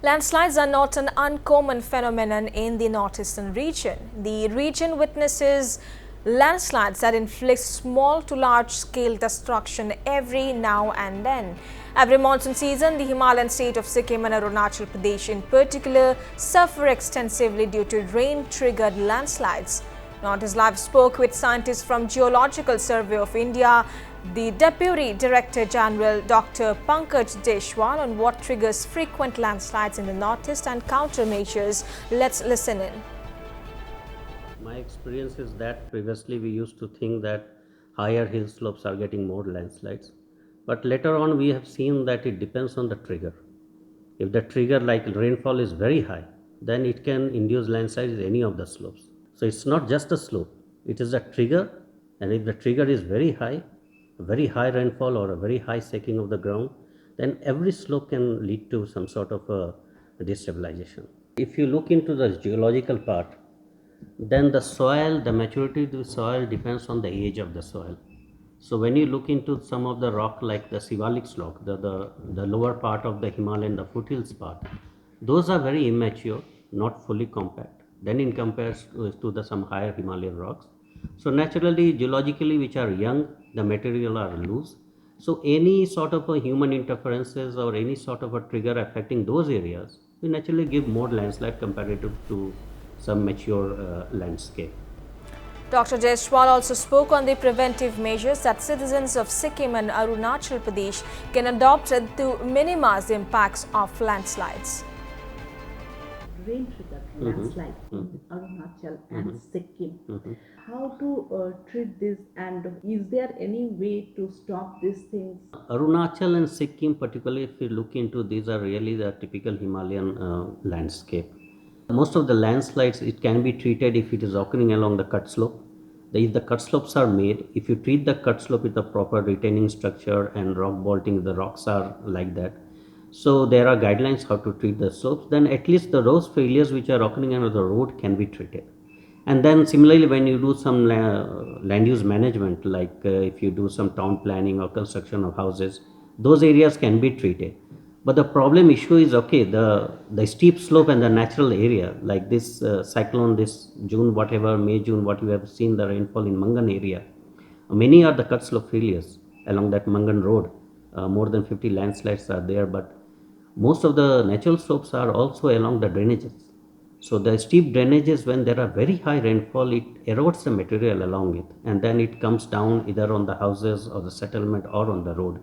Landslides are not an uncommon phenomenon in the northeastern region. The region witnesses landslides that inflict small to large scale destruction every now and then. Every monsoon season, the Himalayan state of Sikkim and Arunachal Pradesh in particular suffer extensively due to rain-triggered landslides. Northeast Live spoke with scientists from Geological Survey of India, the Deputy Director General Dr. Pankaj Jaiswal on what triggers frequent landslides in the northeast and countermeasures. Let's listen in. My experience is that previously we used to think that higher hill slopes are getting more landslides. But later on we have seen that it depends on the trigger. If the trigger like rainfall is very high, then it can induce landslides in any of the slopes. So it's not just a slope, it is a trigger, and if the trigger is very high rainfall or a very high shaking of the ground, then every slope can lead to some sort of a destabilization. If you look into the geological part, then the soil, the maturity of the soil depends on the age of the soil. So when you look into some of the rock like the Shivalik rock, the lower part of the Himalayan, the foothills part, those are very immature, not fully compact. Then in comparison to some higher Himalayan rocks. So naturally, geologically, which are young, the material are loose. So any sort of a human interferences or any sort of a trigger affecting those areas will naturally give more landslide comparative to some mature landscape. Dr. Jaiswal also spoke on the preventive measures that citizens of Sikkim and Arunachal Pradesh can adopt to minimize the impacts of landslides. Rain-triggered landslide in Arunachal and Sikkim. How to treat this, and is there any way to stop these things? Arunachal and Sikkim, particularly if you look into, these are really the typical Himalayan landscape. Most of the landslides, it can be treated if it is occurring along the cut slope. If the cut slopes are made, if you treat the cut slope with a proper retaining structure and rock bolting, the rocks are like that. So there are guidelines how to treat the slopes. Then at least the those failures which are occurring on the road can be treated. And then similarly, when you do some land use management, like if you do some town planning or construction of houses, those areas can be treated. But the problem issue is, okay, the steep slope and the natural area, like this cyclone, this June, whatever, May, June, what you have seen the rainfall in Mangan area, many are the cut slope failures along that Mangan road. More than 50 landslides are there, but most of the natural slopes are also along the drainages. So the steep drainages, when there are very high rainfall, it erodes the material along it, and then it comes down either on the houses or the settlement or on the road.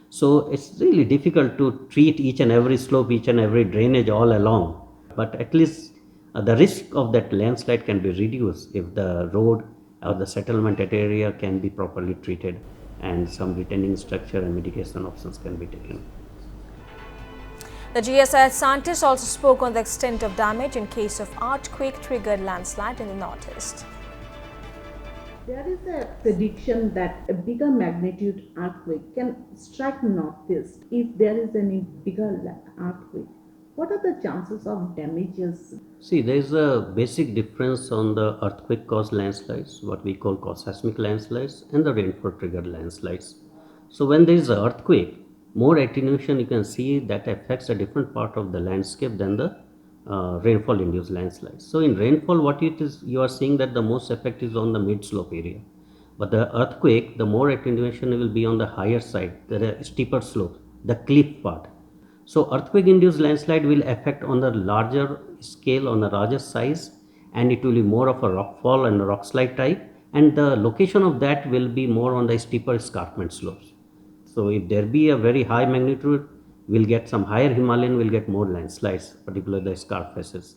So it's really difficult to treat each and every slope, each and every drainage all along. But at least the risk of that landslide can be reduced if the road or the settlement area can be properly treated, and some retaining structure and mitigation options can be taken. The GSI scientists also spoke on the extent of damage in case of earthquake-triggered landslide in the northeast. There is a prediction that a bigger magnitude earthquake can strike northeast if there is any bigger earthquake. What are the chances of damages? See, there is a basic difference on the earthquake-caused landslides, what we call seismic landslides, and the rainfall-triggered landslides. So when there is an earthquake, more attenuation you can see that affects a different part of the landscape than the rainfall induced landslides. So in rainfall, what it is, you are seeing that the most effect is on the mid slope area, but the earthquake, the more attenuation will be on the higher side, the steeper slope, the cliff part. So earthquake induced landslide will affect on the larger scale, on the larger size, and it will be more of a rockfall and a rock slide type, and the location of that will be more on the steeper escarpment slopes. So if there be a very high magnitude, we'll get some higher Himalayan, will get more landslides, particularly the scarp faces.